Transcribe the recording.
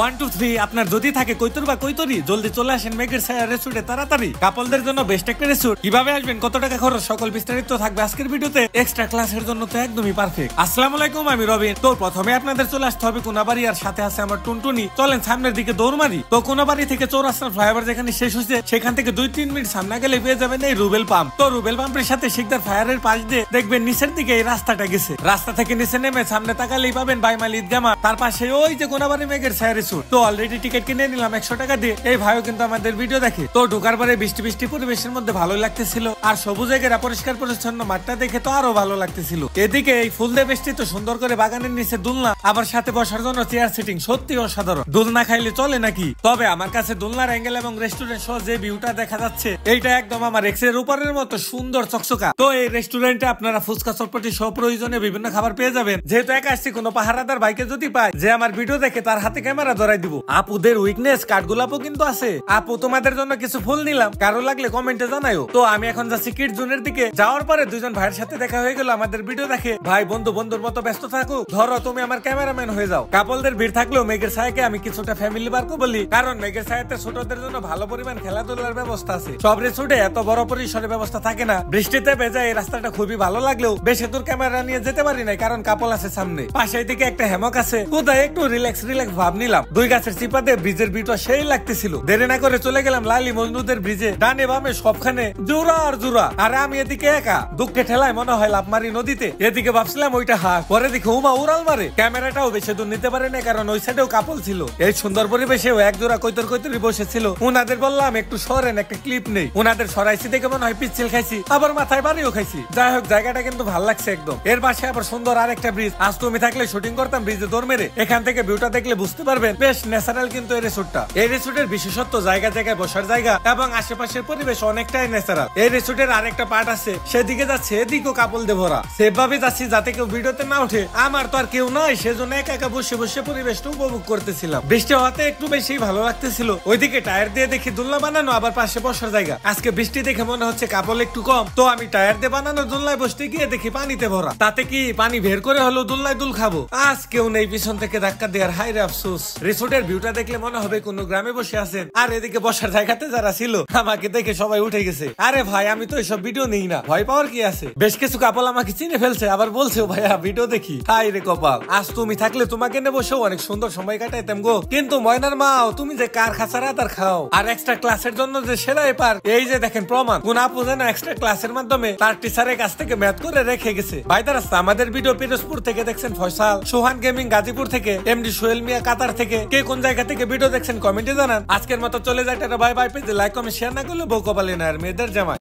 1 2 3 আপনার যদি থাকে কৈতর বা কৈতরি জলদি চলে আসেন মেঘের ছায়া রেস্টুরেন্টে তাড়াতাড়ি। কাপলদের জন্য বেস্ট একটা রেস্টুরেন্ট, কিভাবে আসবেন, কত টাকা খরচ, সকল বিস্তারিত থাকবে আজকের ভিডিওতে। এক্সট্রা ক্লাসের জন্য তো একদমই পারফেক্ট। আসসালামু আলাইকুম, আমি রবিন। তো প্রথমে আপনাদের চলে আসতে হবে কোনাবাড়ি, আর সাথে আছে আমার টুনটুনি। চলেন সামনের দিকে দৌড় মারি। তো কোনাবাড়ি থেকে চৌরাস্তার ফ্লাইওভার যেখানে শেষ হয়েছে সেখান থেকে 2-3 মিনিট সামনে গেলে পেয়ে যাবেন এই রুবেল পাম্প। তো রুবেল পাম্পের সাথে শিকদার ফায়ারের পাশ দিয়ে দেখবেন নিচের দিকে এই রাস্তাটা গেছে। রাস্তা থেকে নিচে নেমে সামনে তাকালেই পাবেন বাইমাল ঈদগাহ, তার পাশে ওই যে কোনাবাড়ি মেঘের ছায়া রেস্টুরেন্ট। তো অলরেডি টিকিট কিনে নিলাম 100 টাকা দিয়ে। এই ভাইও কিন্তু আমাদের ভিডিও দেখে। তো ঢোকার পরে বৃষ্টি বৃষ্টি পরিবেশের মধ্যে ভালোই লাগতেছিল, আর সবুজ জায়গায় পরিষ্কার পরিচ্ছন্ন মাঠটা দেখে তো আরো ভালো লাগতেছিল। এদিকে এই ফুল দিয়ে বেষ্টিত সুন্দর করে বাগানের নিচে দুলনা, আবার সাথে বসার জন্য চেয়ার সিটিং, সত্যি অসাধারণ। দুলনা খাইলে চলে নাকি? তবে আমার কাছে দুলনার অ্যাঙ্গেল এবং রেস্টুরেন্ট সহ যে ভিউটা দেখা যাচ্ছে এইটা একদম আমার এক্সের উপরের মতো সুন্দর চকচকা। তো এই রেস্টুরেন্টে আপনারা ফুচকা চটপটি সহ প্রয়োজনীয় বিভিন্ন খাবার পেয়ে যাবেন। যেহেতু একা আসছি, কোনো পাহারাদার ভাইকে যদি পাই যে আমার ভিডিও দেখে তার হাতে ক্যামেরা ধরাই দিব। আপুদের উইকনেস কাঠগোলাপও কিন্তু আছে। আপু তোমাদের জন্য কিছু ফুল নিলাম, কারো লাগলে কমেন্টে জানাইও। তো আমি এখন যাচ্ছি কিড জোনের দিকে। যাওয়ার পরে দুজন ভাইয়ের সাথে দেখা হয়ে গেল আমাদের ভিডিও দেখে। ভাই বন্ধুর মতো ব্যস্ত থাকো, ধরো তুমি আমার ক্যামেরাম্যান হয়ে যাও। কাপলদের ভিড় থাকলেও মেঘের ছায়াকে আমি কিছুটা ফ্যামিলি বার্কও বলি, কারণ মেঘের ছায়াতে ছোটদের জন্য ভালো পরিমাণ খেলাধুলার ব্যবস্থা আছে। সব রিসোর্টে এত বড় পরিসরে ব্যবস্থা থাকে না। বৃষ্টিতে ভেজা এই রাস্তাটা খুবই ভালো লাগলেও বেশি দূর ক্যামেরা নিয়ে যেতে পারি নাই, কারণ কাপল আছে সামনে। পাশের দিকে একটা হ্যামক আছে, কোথায় একটু রিল্যাক্স ভাব নিলাম। দুই গাছের চিপাতে ব্রিজের ভিউটা সেই লাগতেছিল। দেরি না করে চলে গেলাম লালি মজনুদের ব্রিজে। ডানে বামে সবখানে জোড়া আর জোড়া, আর আমি এদিকে একা। দুঃখে ঠেলায় মনে হয় লাভমারি নদীতে। এদিকে ভাবছিলাম ওইটা হাঁস, পরে দেখে উমা উড়াল মারে। ক্যামেরাটাও বেশি দূর নিতে পারে না, কারণ ওই সাইডেও কাপল ছিল। এই সুন্দর পরিবেশেও এক জোড়া কৈতরি বসেছিল। উনাদের বললাম একটু সরেন, একটা ক্লিপ নেই। উনাদের সরাইছি দেখে মনে হয় পিচ্ছিল খাইছি, আবার মাথায় বাড়িও খাইছি। যাই হোক, জায়গাটা কিন্তু ভালো লাগছে একদম। এর পাশে আবার সুন্দর আর একটা ব্রিজ। আজ তুমি থাকলে শুটিং করতাম ব্রিজে দৌড় মেরে। এখান থেকে ভিউটা দেখলে বুঝতে পারবেন বেশ ন্যাচারাল কিন্তু এই রিসোর্টটা। এই রিসোর্টের বিশেষত্ব জায়গায় বসার জায়গা এবং আশেপাশের পরিবেশ অনেকটাই ন্যাচারাল। এই রিসোর্টের আরেকটা পার্ট আছে, সেদিকে যাচ্ছে, এদিকেও কাপল দিয়ে ভরা। সেফ ভাবে যাচ্ছি যাতে কেউ ভিডিওতে না ওঠে। আমার তো আর কেউ নয়, সেজন্য একা একা বসে বসে পরিবেশটা উপভোগ করতেছিলাম। বৃষ্টি হওয়াতে একটু বেশি ভালো লাগতেছিল। ওইদিকে টায়ার দিয়ে দেখি দোলনা বানানো, আবার পাশে বসার জায়গা। আজকে বৃষ্টি দেখে মনে হচ্ছে কাপল একটু কম। তো আমি টায়ার দিয়ে বানানো দোলনায় বসতে গিয়ে দেখি পানিতে ভরা। তাতে কি পানি বের করে হলো দোলনায় দুল খাবো? আজ কেউ নেই পিছন থেকে ধাক্কা দেওয়ার। হায় রে আফসোস। রিসোর্টের ভিউটা দেখলে মনে হবে কোন গ্রামে বসে আছেন। আর এদিকে বসার জায়গাতে যারা ছিল আমাকে দেখে সবাই উঠে গেছে। আরে ভাই, আমি তো এসব ভিডিও নেই না, ভয় পাওয়ার কি আছে? বেশ কিছু কাপল আমাকে চিনে ফেলছে, আবার বলছে ভাইয়া ভিডিও দেখি। হাই রে কপাল, আজ তুমি থাকলে তোমাকে নেবো সেও অনেক সুন্দর সময় কাটাইতাম গো। কিন্তু ময়নার মাও তুমি যে কার খাসারা তার খাও। আর এক্সট্রা ক্লাসের জন্য যে সেলাই পার, এই যে দেখেন প্রমাণ। কোন আপু যেন এক্সট্রা ক্লাসের মাধ্যমে তার টিচারের কাছ থেকে ম্যাথ করে রেখে গেছে। ভাই তারা আমাদের ভিডিও পিরোজপুর থেকে দেখছেন ফয়সাল, সোহান গেমিং গাজীপুর থেকে, এমডি সোহেল মিয়া কাতার থেকে। কে কোন জায়গা থেকে ভিডিও দেখছেন কমেন্টে জানান। আজকের মতো চলে যায়, বাই বাই। পেজে লাইক কমেন্ট শেয়ার না করলে বউ কপালে না আর মেয়েদের জামাই।